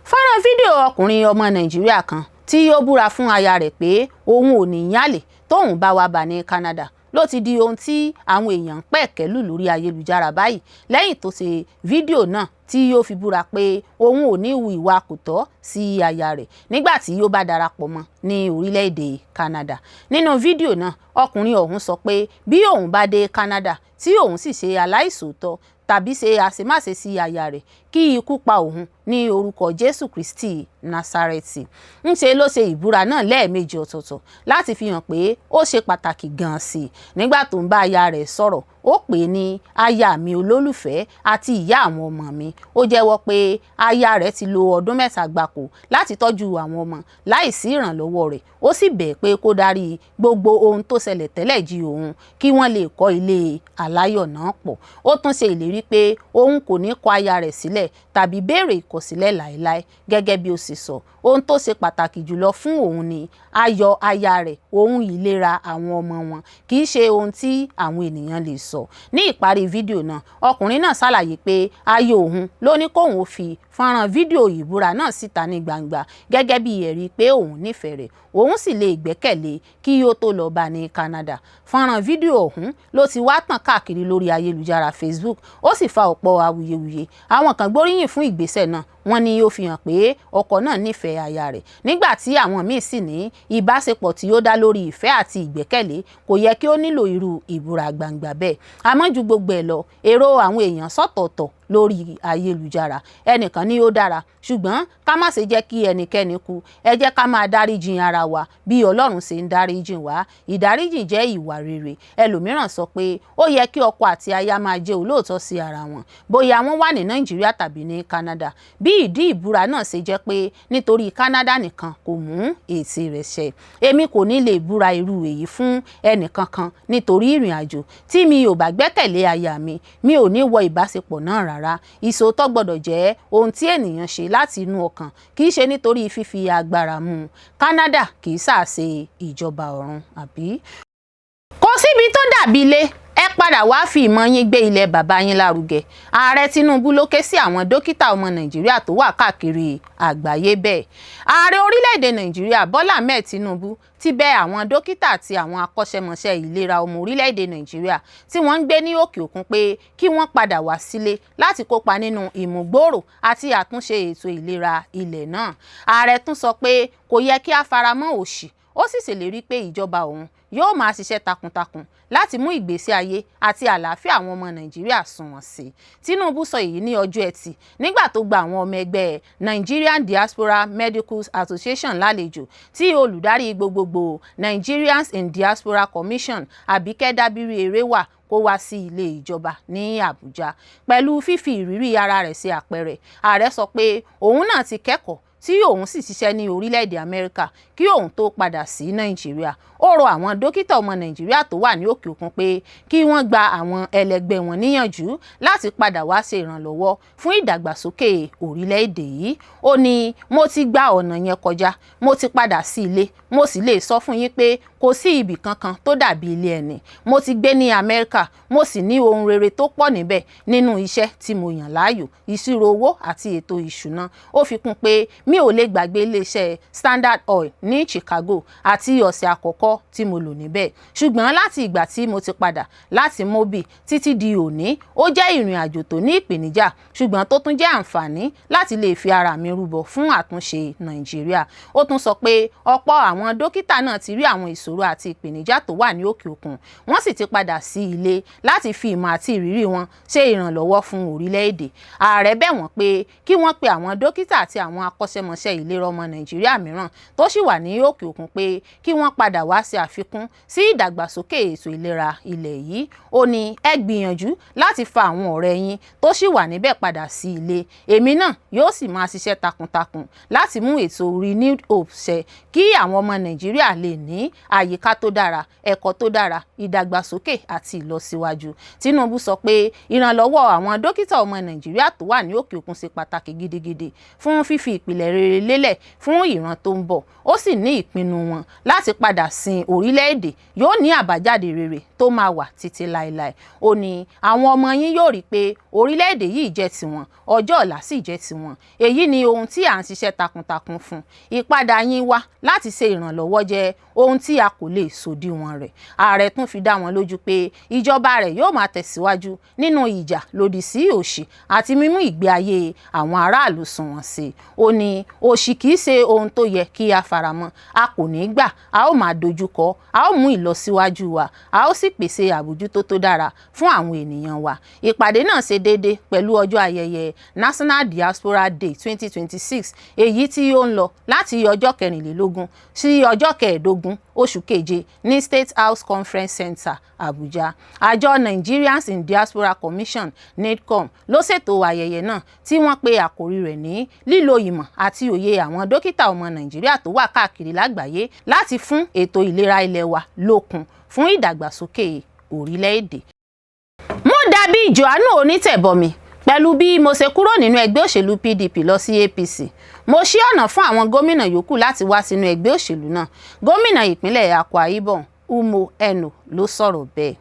Speaker 1: Fọ́nrán fídíò ọkùnrin ọmọ Nàìjíríà kan tí ó búra fún aya rẹ̀ pé òun ò ní yálè tóun bá wá bá ní Canada ló ti di ohun tí àwọn èèyàn ń pẹ̀kẹ́lù lórí ayélujára báyìí lẹ́yìn tó ṣe fídíò náà tí ó fi búra pé òun ò ní hu ìwà kò tọ́ sí aya rẹ̀ nígbà tí ó bá darapọ̀ mọ́ ní orílẹ̀-èdè Canada. Nínú fídíò náà, ọkùnrin ọ̀hún sọ pé bí òun bá dé Canada tí òun sì ṣe aláìṣòótọ́ tàbí ṣe àṣemáṣe sí aya rẹ̀ kí ikú pa òun ní orúkọ Jésù Kristi Násárẹ́tì. Ńṣe ló ṣe ìbúra náà lẹ́ẹ̀mejì ọ̀tọ̀ọ̀tọ̀ láti fi hàn pé ó ṣe pàtàkì gan-an sí i. Nígbà tó ń bá aya rẹ̀ sọ̀rọ̀, ó pè é ní aya mi olólùfẹ́ àti ìyá àwọn ọmọ mi. Ó jẹ́wọ́ pé aya rẹ̀ ti lo ọdún 3 gbáko láti tọ́jú àwọn ọmọ láìsí ìrànlọ́wọ́ rẹ̀. Ó sì bẹ̀ pé kó dárí gbogbo ohun tó ṣẹlẹ̀ tẹ́lẹ̀ jí òun kí wọ́n lè kọ́ ilé aláyọ̀ náà pọ̀. Ó tún ṣe ìlérí pé òun kò ní kọ aya rẹ̀ sílẹ̀ tàbí béèrè ìkọ̀sílẹ̀ láéláé. Gẹ́gẹ́ bí ó ṣe sọ, ohun tó ṣe pàtàkì jùlọ fún òun ni ayọ̀ aya rẹ̀, ohun ìlera àwọn ọmọ wọn, kì í ṣe ohun tí àwọn ènìyàn lè sọ. Ní ìparí fídíò náà, ọkùnrin náà ṣàlàyé pé ayọ̀ òun ló ní kóun fi fọ́nrán fídíò ìbúra náà síta ní gbangba gẹ́gẹ́ bí ẹ̀rí pé òun nífẹ̀ẹ́ rẹ̀, òun sì lè gbẹ́kẹ̀lé kí ó tó lọ bá ní Canada. Fọ́nrán fídíò ọ̀hún ló ti wá tàn káàkiri lórí ayélujára Facebook, ó sì fa ọ̀pọ̀ awuyewuye. Àwọn kan gbóríyìn fún ìgbésẹ̀ náà, wọ́n ní ó fi hàn pé ọkọ náà nífẹ̀ẹ́ aya rẹ̀, nígbà tí àwọn míì sì ní ìbáṣepọ̀ tí ó dá lórí ìfẹ́ àti ìgbẹ́kẹ̀lé kò yẹ kí ó nílò irú ìbúra gbangba bẹ́ẹ̀. Àmọ́ ju gbogbo ẹ̀ lọ, èrò àwọn èèyàn sọ̀tọ̀ọ̀tọ̀ lórí ayélujára. Ẹnìkan ní ó dára, ṣùgbọ́n ká má ṣe jẹ́ kí ẹnikẹ́ni kú. Ẹ jẹ́ ká máa dáríjìn ara wa bí Ọlọ́run ṣe ń dáríjìn wá. Ìdáríjìn jẹ́ ìwà rere. Ẹlòmíràn sọ pé ó yẹ kí ọkọ àti aya máa jẹ́ olóòótọ́ sí ara wọn, bóyá wọ́n wà ní Nàìjíríà tàbí ní Canada. Bí ìdí ìbúra náà ṣe jẹ́ pé nítorí Canada nìkan kò mú èsì rẹ̀ ṣẹ. Èmi kò ní lè búra irú èyí fún ẹnìkankan nítorí ìrìn àjò tí mi ò bá gbẹ́kẹ̀lé aya mi ò ní wọ ìbáṣepọ̀ náà rárá. Ìṣòótọ́ gbọ́dọ̀ jẹ́ ohun tí ènìyàn ṣe láti inú ọkàn, kì í ṣe nítorí fífi agbára mú un. Canada kì í ṣàṣe ìjọba ọ̀run, àbí? Kò síbi tó dàbí ilé. Ẹ padà wá fi ìmọ̀ yín gbé ilẹ̀ bàbá yín lárugẹ. Ààrẹ Tinubu ló ké sí àwọn dókítà ọmọ Nàìjíríà tó wà káàkiri àgbáyé bẹ́ẹ̀. Ààrẹ orílẹ̀-èdè Nàìjíríà Bọ́lá Ahmed Tinubu ti bẹ̀ àwọn dókítà àti àwọn akọ́ṣẹ́mọṣẹ́ ìlera ọmọ orílẹ̀-èdè Nàìjíríà tí wọ́n ń gbé ní òkè òkun pé kí wọ́n padà wá sílé láti kópa nínú ìmúgbòòrò àti àtúnṣe ètò ìlera ilẹ̀ náà. Ààrẹ tún sọ pé kò yẹ kí a faramọ́ òṣì. Ó sì ṣèlérí pé ìjọba òun yóò máa ṣiṣẹ́ takuntakun láti mú ìgbésí ayé àti àlàáfíà àwọn ọmọ Nàìjíríà sunwọ̀n sí i. Tinubu sọ èyí ní ọjọ́ Ẹtì nígbà tó gba àwọn ọmọ ẹgbẹ́ Nigerian Diaspora Medical Association lálejò tí olùdarí gbogbogbò Nigerians in Diaspora Commission Àbíkẹ́ Dábírí Eréwà kó wá sí ilé ìjọba ní Àbújá. Pẹ̀lú fífi ìrírí ara rẹ̀ ṣe àpẹẹrẹ, ààrẹ sọ pé òun náà ti kẹ́kọ̀ọ́ tí òun sì ṣiṣẹ́ ní orílẹ̀-èdè Amẹ́ríkà kí òun tó padà sí Nàìjíríà. Ó rọ àwọn dókítà ọmọ Nàìjíríà tó wà ní òkè òkun pé kí wọ́n gba àwọn ẹlẹgbẹ́ wọn níyànjú láti padà wá ṣe ìrànlọ́wọ́ fún ìdàgbàsókè orílẹ̀-èdè yìí. Ó ní mo ti gba ọ̀nà yẹn kọjá, mo ti padà sí ilé, mo sì lè sọ fún yín pé kò sí ibì kankan tó dàbí ilé ẹni. Mo ti gbé ní Amẹ́ríkà, mo sì ní ohun rere tó pọ̀ níbẹ̀ nínú iṣẹ́ tí mo yàn láàyò, ìṣirò owó àti ètò ìṣúná. Ó fi kún pé mi ò lè gbàgbé iléeṣẹ́ Standard Oil ní Chicago àti ọ̀sẹ̀ àkọ́kọ́ tí mo lò níbẹ̀. Ṣùgbọ́n láti ìgbà tí mo ti padà láti Mobi títí di òní, ó jẹ́ ìrìn àjò tó ní ìpèníjà ṣùgbọ́n tó tún jẹ́ àǹfààní láti lè fi ara mi rúbọ fún àtúnṣe Nàìjíríà. Ó tún sọ pé ọ̀pọ̀ àwọn dókítà náà ti rí àwọn ìṣòro àti ìpèníjà tó wà ní òkè òkun, wọ́n sì ti padà sí ilé láti fi ìmọ̀ àti ìrírí wọn ṣe ìrànlọ́wọ́ fún orílẹ̀-èdè. Ààrẹ bẹ̀ wọ́n pé kí wọ́n pe àwọn dókítà àti àwọn akọ́ṣẹ́mọṣẹ́ ìlera ọmọ Nàìjíríà mìíràn tó sì wà ní òkè òkun pé kí wọ́n padà wá ṣe àfikún sí ìdàgbàsókè ètò ìlera ilẹ̀ yìí. Ó ní ẹ gbìyànjú láti fa àwọn ọ̀rẹ́ yín tó sì wà níbẹ̀ padà sí ilé. Èmi náà yóò sì máa ṣiṣẹ́ takuntakun láti mú ètò Renewed Hope ṣẹ kí àwọn ọmọ Nàìjíríà lè ní àyíká tó dára, ẹ̀kọ́ tó dára, ìdàgbàsókè àti ìlọsíwájú. Tinubu sọ pé ìrànlọ́wọ́ àwọn dókítà ọmọ Nàìjíríà tó wà ní òkè òkun ṣe pàtàkì gidigidi fún fífi ìpìlẹ̀ rere lélẹ̀ fún ìran tó ń bọ̀. Ó sì ní ìpinnu wọn láti padà sin orílẹ̀-èdè yóò ní àbájáde rere tó máa wà títí láéláé. Ó ní àwọn ọmọ yín yóò rí pé orílẹ̀-èdè yìí jẹ́ tiwọn, ọjọ́ ọ̀la sì jẹ́ tiwọn. Èyí ni ohun tí à ń ṣiṣẹ́ takuntakun fún. Ìpadà yín wá láti ṣe ìrànlọ́wọ́ jẹ́ ohun tí a kò lè sòdiwọ̀n rẹ̀. Ààrẹ tún fi dá wọn lójú pé ìjọba rẹ̀ yóò máa tẹ̀síwájú nínú ìjà lòdì sí òṣì àti mímú ìgbé ayé àwọn aráàlú sunwọ̀n sí. Ó ní òṣì kìí ṣe ohun tó yẹ kí a faramọ́. A kò ní gbà, a ó máa dojúkọ, a ó mú ìlọsíwájú wa, a ó sì pèsè àbójútó tó dára fún àwọn ènìyàn wa. Ìpàdé náà ṣe déédé pẹ̀lú ọjọ́ ayẹyẹ National Diaspora Day 2026 èyí tí ó ń lọ láti ọjọ́ 24 sí ọjọ́ 15 oṣù keje ní State House Conference Center Abuja. Àjọ Nigerians in Diaspora Commission NIDCOM ló ṣètò ayẹyẹ náà tí wọ́n pe àkòrí rẹ̀ ní lílo ìmọ̀ àti òye àwọn dókítà ọmọ Nàìjíríà tó wà káàkiri lágbàáyé láti fún ètò ìlera ilẹ̀ wa lókun fún ìdàgbàsókè orílẹ̀-èdè. Mo dàbí Jòhánù Onítẹ̀bọmi pẹ̀lú bí mo ṣe kúrò nínú ẹgbẹ́ òṣèlú PDP lọ sí APC. Mo ṣí ọ̀nà fún àwọn gómìnà yòókù láti wá sínú ẹgbẹ́ òṣèlú náà. Gómìnà ìpínlẹ̀ Akwa Ibom Umo Eno ló sọ̀rọ̀ bẹ́ẹ̀.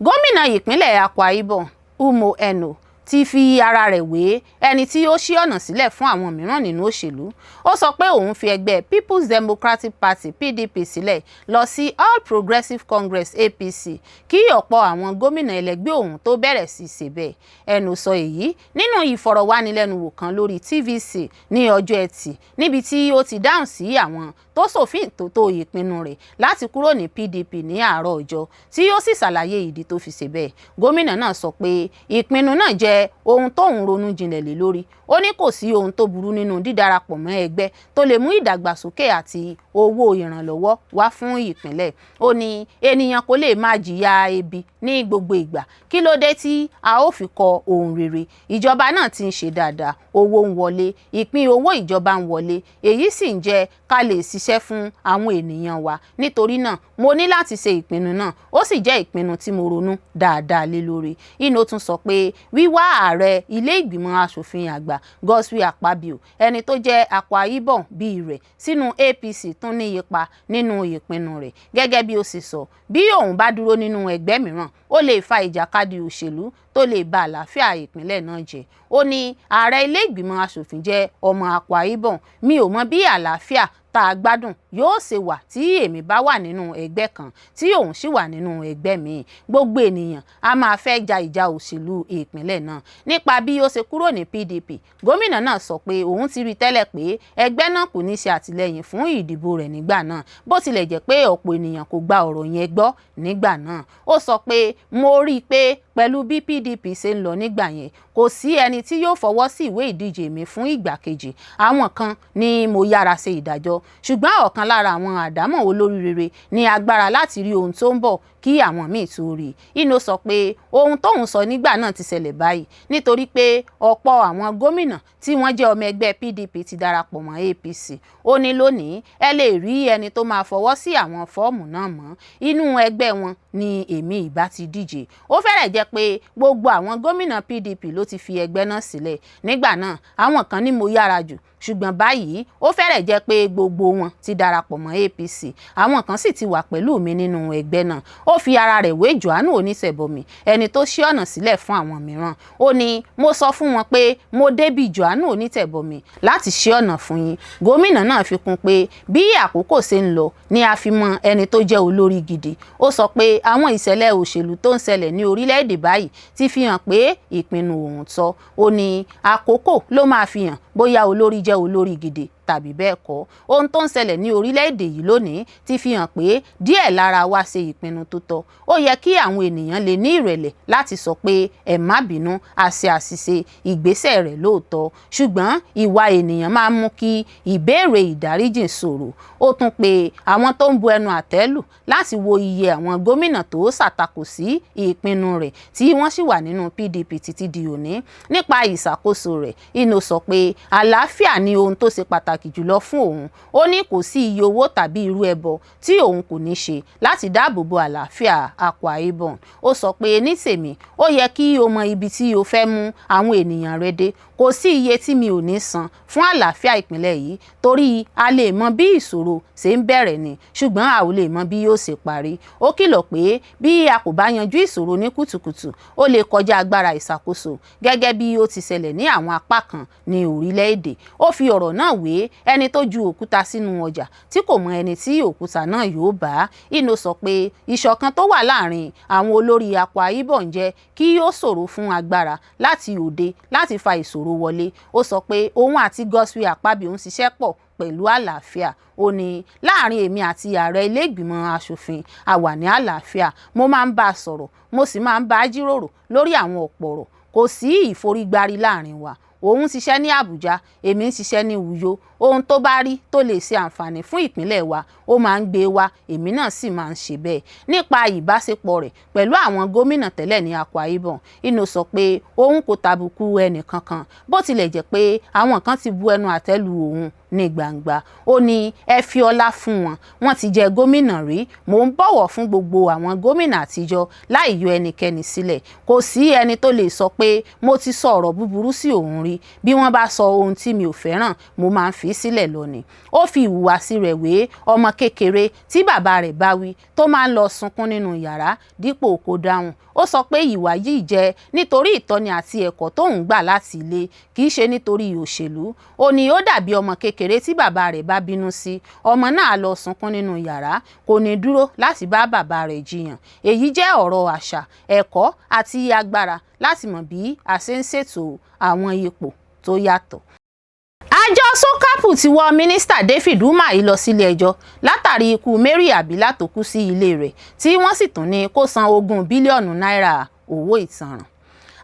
Speaker 1: Gómìnà ìpínlẹ̀ Akwa Ibom Umo Eno ti fi ara rẹ̀ wé ẹni tí ó ṣí ọ̀nà sílẹ̀ fún àwọn mìíràn nínú òṣèlú. Ó sọ pé òun fi ẹgbẹ́ People's Democratic Party PDP sílẹ̀ lọ sí All Progressive Congress APC kí ọ̀pọ̀ àwọn gómìnà ẹlẹgbẹ́ òun tó bẹ̀rẹ̀ sí ṣe bẹ́ẹ̀. Ẹnu sọ èyí nínú ìfọ̀rọ̀wánilẹ́nuwò kan lórí TVC ní ọjọ́ Ẹtì níbi tí ó ti dáhùn sí àwọn tó ṣòfin tó ìpinnu rẹ̀ láti kúrò ní PDP ní àárọ̀ ọjọ́ tí ó sì ṣàlàyé ìdí tó fi ṣe bẹ́ẹ̀. Gómìnà náà sọ pé ìpinnu náà jẹ́ ohun tóun ronú jinlẹ̀ lé lórí. Ó ní kò sí ohun tó burú nínú dídarapọ̀ mọ́ ẹgbẹ́ tó lè mú ìdàgbàsókè àti owó ìrànlọ́wọ́ wá fún ìpínlẹ̀. Ó ní ènìyàn kò lè máa jìyà ebi ní gbogbo ìgbà. Kí ló dé tí a ó fi kọ ohun rere? Ìjọba náà ti ń ṣe dáadáa, owó ń wọlé, ìpín owó ìjọba ń wọlé, èyí sì ń jẹ́ ká lè ṣiṣẹ́ fún àwọn ènìyàn wa. Nítorí náà mo ní láti ṣe ìpinnu náà, ó sì jẹ́ ìpinnu tí mo ronú dáadáa lé lórí. Ino tún sọ pé wíwá ààrẹ ilé ìgbìmọ̀ asòfin àgbà Godswill Akpabio ẹni tó jẹ́ Akwa Ibom bíi rẹ̀ sínú APC tún ní ipa nínú ìpinnu rẹ̀. Gẹ́gẹ́ bí ó sì sọ, bí òun bá dúró nínú ẹgbẹ́ mìíràn ó lè fa ìjàkadì òṣèlú tó lè ba àlàáfíà ìpínlẹ̀ náà jẹ́. Ó ní ààrẹ ilé ìgbìmọ̀ asòfin jẹ́ ọmọ Akwa Ibom, mi ò mọ bí àlàáfíà tá a gbádùn yóò ṣe wà tí èmi bá wà nínú ẹgbẹ́ kan tí òun sì wà nínú ẹgbẹ́ míì. Gbogbo ènìyàn a máa fẹ́ ja ìjà òṣèlú ìpínlẹ̀ náà. Nípa bí ó ṣe kúrò ní PDP, gómìnà náà sọ pé òun ti rí tẹ́lẹ̀ pé ẹgbẹ́ náà kò ní ṣe àtìlẹ́yìn fún ìdìbò rẹ̀ nígbà náà, bó tilẹ̀ jẹ́ pé ọ̀pọ̀ ènìyàn kò gba ọ̀rọ̀ yẹn gbọ́ nígbà náà. Ó sọ pé mo rí i pé pẹ̀lú bí PDP ṣe ń lọ nígbà yẹn, kò sí ẹni tí yóò fọwọ́ sí ìwé ìdíje mi fún ìgbà kejì. Àwọn kan ni mo yára ṣe ìdájọ́, ṣùgbọ́n ọ̀kan lára àwọn àdámọ̀ olórí rere ní agbára láti rí ohun tó ń bọ̀ kí àwọn míì tó rí. Ino sọ pé ohun tóun sọ nígbà náà ti ṣẹlẹ̀ báyìí nítorí pé ọ̀pọ̀ àwọn gómìnà tí wọ́n jẹ́ ọmọ ẹgbẹ́ PDP ti darapọ̀ mọ́ APC. Ó ní lónìí ẹ lè rí ẹni tó máa fọwọ́ sí àwọn fọ́ọ̀mù náà mọ́. Inú ẹgbẹ́ wọn ni èmi ìbá ti díje. Ó fẹ́rẹ̀ jẹ́ pé gbogbo àwọn gómìnà PDP ló ti fi ẹgbẹ́ náà sílẹ̀. Nígbà náà àwọn kan ní mo yára jù, ṣùgbọ́n báyìí ó fẹ́rẹ̀ jẹ́ pé gbogbo wọn ti darapọ̀ mọ́ APC. Àwọn kan sì ti wà pẹ̀lú mi nínú ẹgbẹ́ náà. Ó fi ara rẹ̀ wé Jòhánù Oníṣẹ̀bọmi, ẹni tó ṣí ọ̀nà sílẹ̀ fún àwọn mìíràn. Ó ní mo sọ fún wọn pé mo débi Jòhánù Oníṣẹ̀bọmi láti ṣí ọ̀nà fún yín. Gómìnà náà fi kún pé bí àkókò ṣe ń lọ ni a fi mọ ẹni tó jẹ́ olórí gidi. Ó sọ pé àwọn ìṣẹ̀lẹ̀ òṣèlú tó ń ṣẹlẹ̀ ní orílẹ̀-èdè báyìí ti fi hàn pé ìpinnu òun tọ́. Ó ní àkókò ló máa fi hàn bóyá olórí jẹ́ olórí gidi tàbí bẹ́ẹ̀ kọ́. Ohun tó ń ṣẹlẹ̀ ní orílẹ̀-èdè yìí lónìí ti fi hàn pé díẹ̀ lára wa ṣe ìpinnu tó tọ́. Ó yẹ kí àwọn ènìyàn lè ní ìrẹ̀lẹ̀ láti sọ pé ẹ má bínú, a ṣe àṣìṣe ìgbésẹ̀ rẹ̀ lóòótọ́, ṣùgbọ́n ìwà ènìyàn máa ń mú kí ìbéèrè ìdáríjìn ṣòro. Ó tún pé àwọn tó ń bu ẹnu àtẹ́ lù láti wo iye àwọn gómìnà tó ṣàtakò sí ìpinnu rẹ̀ tí wọ́n sì wà nínú PDP títí di òní. Nípa ìṣàkóso rẹ̀, Ino sọ pé àlàáfíà ni ohun tó ṣe pàtàkì jùlọ fún òun. Ó ní kò sí iye owó tàbí irú ẹbọ tí òun kò ní ṣe láti dáàbò bo àlàáfíà Akwa Ibom. Ó sọ pé ní tèmi ó yẹ kí o mọ ibi tí o fẹ́ mú àwọn ènìyàn rẹ dé. Kò sí iye tí mi ò ní san fún àlàáfíà ìpínlẹ̀ yìí, torí a lè mọ bí ìṣòro ṣe ń bẹ̀rẹ̀ ni, ṣùgbọ́n a ò lè mọ bí yóò ṣe parí. Ó kìlọ̀ pé bí a kò bá yanjú ìṣòro ní kùtùkùtù, ó lè kọjá agbára ìṣàkóso, gẹ́gẹ́ bí ó ti ṣẹlẹ̀ ní àwọn apá kan ní orílẹ̀-èdè. Ó fi ọ̀rọ̀ náà wé ẹni tó ju òkúta sínú ọjà tí kò mọ ẹni tí òkúta náà yóò bá. Ino sọ pé ìṣọ̀kan tó wà láàrin àwọn olórí Akwa Ibom jẹ́ kí ó ṣòro fún agbára láti òde láti fa ìṣòro wọlé. Ó sọ pé òun àti Godswill Akpabio ń ṣiṣẹ́ pọ̀ pẹ̀lú àlàáfíà. Ó ní láàrin èmi àti ààrẹ ilé ìgbìmọ̀ aṣòfin a wà ní àlàáfíà. Mo máa ń bá a sọ̀rọ̀, mo sì máa ń bá a jíròrò lórí àwọn ọ̀pọ̀ ọ̀rọ̀. Kò sí ìforígbárí láàrin wa. Òun ń ṣiṣẹ́ ní Àbújá, èmi ń ṣiṣẹ́ ní Uyo. Ohun tó bá rí tó lè ṣe àǹfààní fún ìpínlẹ̀ wa ó máa ń gbé wá, èmi náà sì máa ń ṣe bẹ́ẹ̀. Nípa ìbáṣepọ̀ rẹ̀ pẹ̀lú àwọn gómìnà tẹ́lẹ̀ ní Akwa Ibom, Ino sọ pé òun kò tàbùkù ẹnì kankan, bó tilẹ̀ jẹ́ pé àwọn kan ti bu ẹnu àtẹ́ lu òun ní gbangba. Ó ní ẹ fi ọlá fún wọn, wọ́n ti jẹ gómìnà rí. Mò ń bọ̀wọ̀ fún gbogbo àwọn gómìnà àtijọ́ láì yọ ẹnikẹ́ni sílẹ̀. Kò sí ẹni tó lè sọ pé mo ti sọ ọ̀rọ̀ búburú sí òun rí. Bí wọ́n bá sọ ohun tí mi ò fẹ́ràn, mo máa ń fi sílẹ̀ lọ ni. Ó fi ìhùwàsí rẹ̀ wé ọmọ kékeré tí bàbá rẹ̀ bá wí tó máa ń lọ sunkún nínú yàrá dípò kó dáhùn. Ó sọ pé ìwà yìí jẹ́ nítorí ìtọ́ni àti ẹ̀kọ́ tóun gbà láti ilé, kì í ṣe nítorí òṣèlú. Ó ní ó dàbí ọmọ kékeré tí bàbá rẹ̀ bá bínú sí, ọmọ náà lọ sunkún nínú yàrá, kò ní dúró láti bá bàbá rẹ̀ jiyàn. Èyí jẹ́ ọ̀rọ̀ àṣà, ẹ̀kọ́ àti agbára láti mọ̀ bí a ṣe ń ṣètò àwọn ipò tó yàtọ̀. Àjọ Sokapu ti wọ́ mínísítà David Umahi lọ sílé ẹjọ́ látàrí ikú Mary Abila tó kú sí ilé rẹ̀, tí wọ́n sì tún ní kó san 20 bílíọ̀nù náírà owó ìtanràn.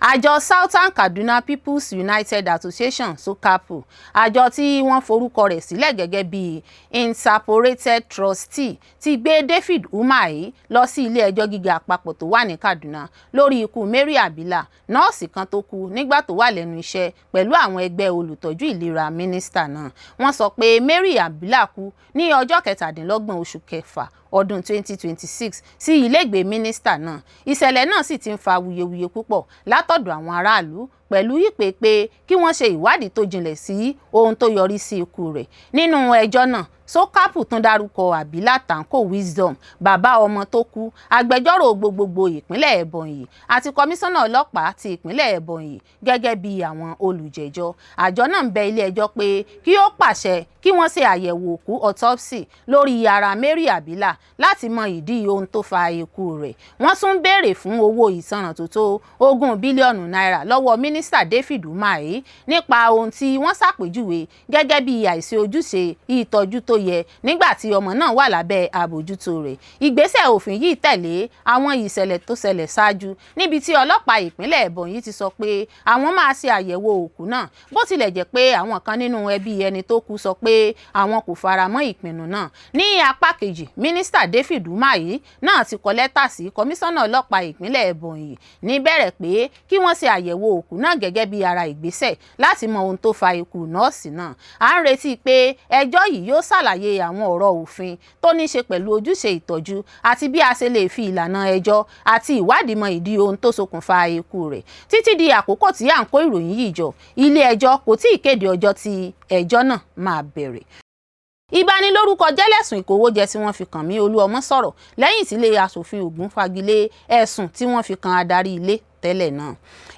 Speaker 1: Àjọ Southern Kaduna People's United Association Sokapu, àjọ tí wọ́n forúkọ rẹ̀ sílẹ̀ gẹ́gẹ́ bí Incorporated Trustee, ti gbé David Umahi lọ sí ilé ẹjọ́ gíga àpapọ̀ tó wà ní Kaduna lórí ikú Mary Abila, nọ́ọ̀sì kan tó kú nígbà tó wà lẹ́nu iṣẹ́ pẹ̀lú àwọn ẹgbẹ́ olùtọ́jú ìlera mínísítà náà. Wọ́n sọ pé Mary Abila kú ní ọjọ́ 27 oṣù kẹfà ọdún 2026 sí ilégbèé mínísítà náà. Ìṣẹ̀lẹ̀ náà sì ti ń fa wuyewuye púpọ̀ látọ̀dọ̀ àwọn aráàlú pẹ̀lú ìpè pé kí wọ́n ṣe ìwádìí tó jinlẹ̀ sí ohun tó yọrí sí ikú rẹ̀. Nínú ẹjọ́ náà, Sokapu tún dárúkọ Abila Tanko Wisdom, bàbá ọmọ tó kú, agbẹjọ́rò gbogbogbò ìpínlẹ̀ Ebonyi àti kọmíṣánná ọlọ́pàá ti ìpínlẹ̀ Ebonyi gẹ́gẹ́ bí àwọn olùjẹ́jọ́. Àjọ náà ń bẹ ilé-ẹjọ́ pé kí ó pàṣẹ kí wọ́n ṣe àyẹ̀wò òkú autopsy lórí ara Mary Abila láti mọ ìdí ohun tó fa ikú rẹ̀. Wọ́n tún béèrè fún owó ìtanràn tó tó 20 bílíọ̀nù náírà lọ́wọ́ mínísítà David Umahi nípa ohun tí wọ́n ṣàpèjúwe gẹ́gẹ́ bí àìṣe ojúṣe ìtọ́jú tó yẹ nígbà tí ọmọ náà wà lábẹ́ àbójútó rẹ̀. Ìgbésẹ̀ òfin yìí tẹ̀lé àwọn ìṣẹ̀lẹ̀ tó ṣẹlẹ̀ ṣáájú níbi tí ọlọ́pàá ìpínlẹ̀ Ebonyi ti sọ pé àwọn máa ṣe àyẹ̀wò òkú náà, bó tilẹ̀ jẹ́ pé àwọn kan nínú ẹbí ẹni tó kú sọ pé àwọn kò faramọ́ ìpinnu náà. Ní apá kejì, mínísítà David Umahi náà ti kọ lẹ́tà sí kọmíṣánná ọlọ́pàá ìpínlẹ̀ Ebonyi níbẹ̀rẹ̀ pé kí wọ́n ṣe àyẹ̀wò òkú náà gẹ́gẹ́ bí ara ìgbésẹ̀ láti mọ ohun tó fa ikú nọ́ọ̀sì náà. À ń retí pé ẹjọ́ yìí yóò ṣàlàyé àwọn ọ̀rọ̀ òfin tó ní ṣe pẹ̀lú ojúṣe ìtọ́jú àti bí a ṣe lè fi ìlànà ẹjọ́ àti ìwádìí mọ ìdí ohun tó ṣokùnfà ikú rẹ̀. Títí di àkókò tí à ń kó ìròyìn yìí jọ, ilé ẹjọ́ kò tí ì kéde ọjọ́ tí ẹjọ́ náà máa bẹ̀rẹ̀. Ìbanilórúkọ jẹ́ lẹ́sùn ìkówójẹ tí wọ́n fi kàn mí Olúọmọ sọ̀rọ̀ lẹ́yìn tí ilé aṣòfin Ògùn fagilé ẹ̀sùn tí wọ́n fi kan adarí ilé tẹ́lẹ̀ náà.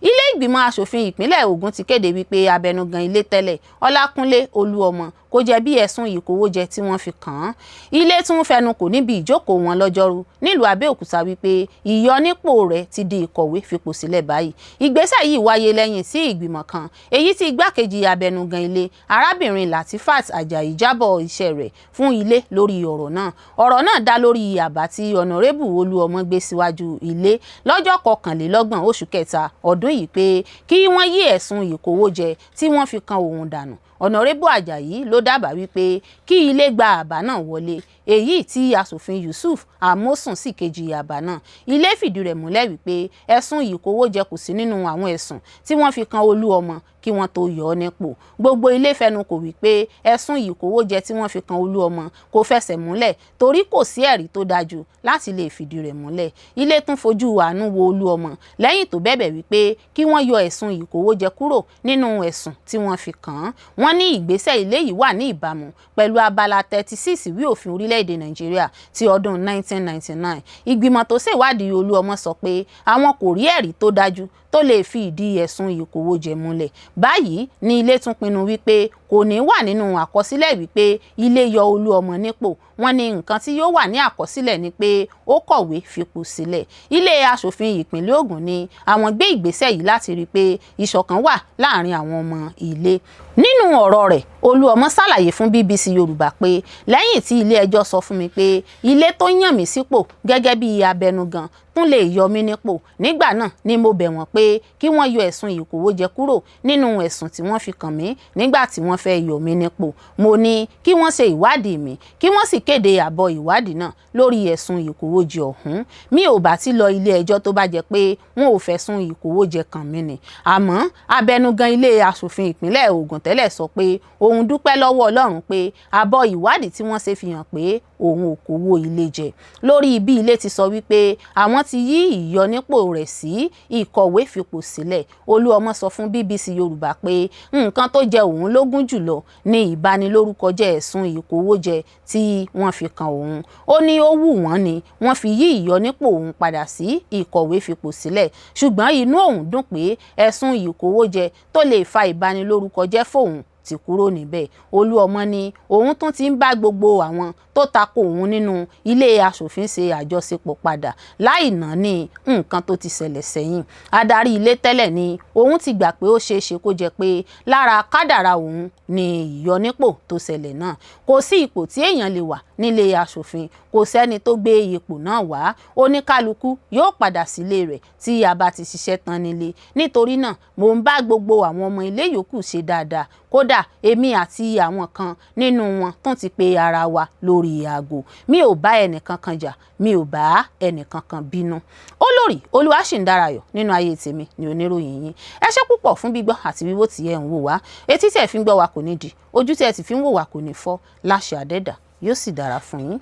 Speaker 1: Ilé ìgbìmọ̀ aṣòfin ìpínlẹ̀ Ògùn ti kéde wípé abẹnugan ilé tẹ́lẹ̀ Ọlákúnlé Olúọmọ kò jẹ̀bi ẹ̀sùn ìkówójẹ tí wọ́n fi kàn án. Ilé tún fẹnu kò níbi ìjókòó wọn lọ́jọ́rú nílùú Abẹ́òkúta wípé ìyọnípò rẹ̀ ti di ìkọ̀wé fipò sílẹ̀ báyìí. Ìgbésẹ̀ yìí wáyé lẹ́yìn tí ìgbìmọ̀ kan èyí tí igbákejì abẹnugan ilé arábìnrin Latifat Ajayi jábọ̀ iṣẹ́ rẹ̀ fún ilé lórí ọ̀rọ̀ náà. Ọ̀rọ̀ náà dá lórí àbá tí ọ̀nàrẹ́bù Olúọmọ gbé síwájú ilé lọ́jọ́ 21 oṣù kẹta ọdún yìí pé kí wọ́n yí ẹ̀sùn ìkówójẹ tí wọ́n fi kan òun dànù. Ọ̀nàrẹ́bù Ajayi ló dábàá wípé kí ilé gba àbá náà wọlé, èyí tí aṣòfin Yusuf Amosun sì kejì àbá náà. Ilé fìdí rẹ̀ múlẹ̀ wípé ẹ̀sùn ìkówójẹ kò sí nínú àwọn ẹ̀sùn tí wọ́n fi kan Olúọmọ kí wọ́n tó yọ ọ́ nípò. Gbogbo ilé fẹnu kò wípé ẹ̀sùn ìkówójẹ tí wọ́n fi kan Olúọmọ kò fẹsẹ̀ múlẹ̀ torí kò sí ẹ̀rí tó dájú láti lè fìdí rẹ̀ múlẹ̀. Ilé tún fojú àánú wo Olúọmọ lẹ́yìn tó bẹ̀bẹ̀ wípé kí wọ́n yọ ẹ̀sùn ìkówójẹ kúrò nínú ẹ̀sùn tí wọ́n fi kàn án. Wọ́n ní ìgbésẹ̀ ilé yìí wà ní ìbámu pẹ̀lú abala 36 ìwé òfin orílẹ̀-èdè Nàìjíríà ti ọdún 1999. Ìgbìmọ̀ tó ṣèwádìí Olúọmọ sọ pé àwọn kò rí ẹ̀rí tó dájú tó lè fi ìdí ẹ̀sùn ìkówójẹ múlẹ̀. Báyìí ni ilé tún pinnu wípé kò ní wà nínú àkọsílẹ̀ wípé ilé yọ Olúọmọ nípò. Wọ́n ní nǹkan tí yóò wà ní àkọsílẹ̀ ni pé ó kọ̀wé fipò sílẹ̀. Ilé aṣòfin ìpínlẹ̀ Ògùn ní àwọn gbé ìgbésẹ̀ yìí láti rí i pé ìṣọ̀kan wà láàrin àwọn ọmọ ilé. Nínú ọ̀rọ̀ rẹ̀, Olúọmọ ṣàlàyé fún BBC Yorùbá pé lẹ́yìn tí ilé ẹjọ́ sọ fún mi pé ilé tó yàn mí sípò gẹ́gẹ́ bí abẹnugan tún lè yọ mí nípò, nígbà náà ni mo bẹ̀ wọ́n pé kí wọ́n yọ ẹ̀sùn ìkówójẹ kúrò nínú ẹ̀sùn tí wọ́n fi kàn mí nígbà tí wọ́n fẹ́ yọ mí nípò. Mo ní kí wọ́n ṣe ìwádìí mi, kí wọ́n sì kéde àbọ̀ ìwádìí náà lórí ẹ̀sùn ìkówójẹ ọ̀hún. Mi ò bá ti lọ ilé ẹjọ́ tó bá jẹ́ pé wọn ò fẹ̀sùn ìkówójẹ kàn mí ni. Àmọ́ abẹnugan ilé aṣòfin ìpínlẹ̀ Ògùn tẹ́lẹ̀ sọ pé òun dúpẹ́ lọ́wọ́ Ọlọ́run pé àbọ̀ ìwádìí tí wọ́n ṣe fi hàn pé òun ò kówó ilé jẹ. Lórí bí ilé ti sọ wípé àwọn ti yí ìyọnípò rẹ̀ sí ìkọ̀wé fipò sílẹ̀. Olúọmọ sọ fún BBC Yorùbá pé nǹkan tó jẹ òun lógún jùlọ ní ìbanilórúkọjẹ́ ẹ̀sùn ìkówójẹ tí wọ́n fi kan òun. Ó ní ó wù wọ́n ni wọ́n fi yí ìyọnípò òun padà sí ìkọ̀wé fipò sílẹ̀, ṣùgbọ́n inú òun dùn pé ẹ̀sùn ìkówójẹ tó lè fa ìbanilórúkọjẹ́ fóun ti kúrò níbẹ̀. Olúọmọ ní òun tún ti ń bá gbogbo àwọn tó tako òun nínú ilé aṣòfin ṣe àjọṣepọ̀ padà láì ná ní nǹkan tó ti ṣẹlẹ̀ sẹ́yìn. Adarí ilé tẹ́lẹ̀ ní òun ti gbà pé ó ṣeé ṣe kó jẹ́ pé lára kádàrá òun ni ìyọnípò tó ṣẹlẹ̀ náà. Kò sí ipò tí èèyàn lè wà nílé aṣòfin, kò sẹ́ni tó gbé ipò náà wá. Oníkálukú yóò padà sílé rẹ̀ tí a bá ti ṣiṣẹ́ tán nílé. Nítorí náà mò ń bá gbogbo àwọn ọmọ ilé yòókù ṣe dáadáa. Kódà èmi àti àwọn kan nínú wọn tún ti pe ara wa lórí aago. Mi ò bá ẹnìkankan jà, mi ò bá ẹnìkankan bínú. Olórí Olúwaṣìndáráyọ̀ nínú ayé tèmi ni oníròyìn yín. Ẹ ṣé púpọ̀ fún gbígbọ́ àti wíwò tí ẹ ń wò wá. Etí tí ẹ fi ń gbọ́ wa kò ní di, ojú tí ẹ sì fi ń wò wá kò ní fọ́. Láṣẹ Adẹ́dàá yóò sì dára fún yín.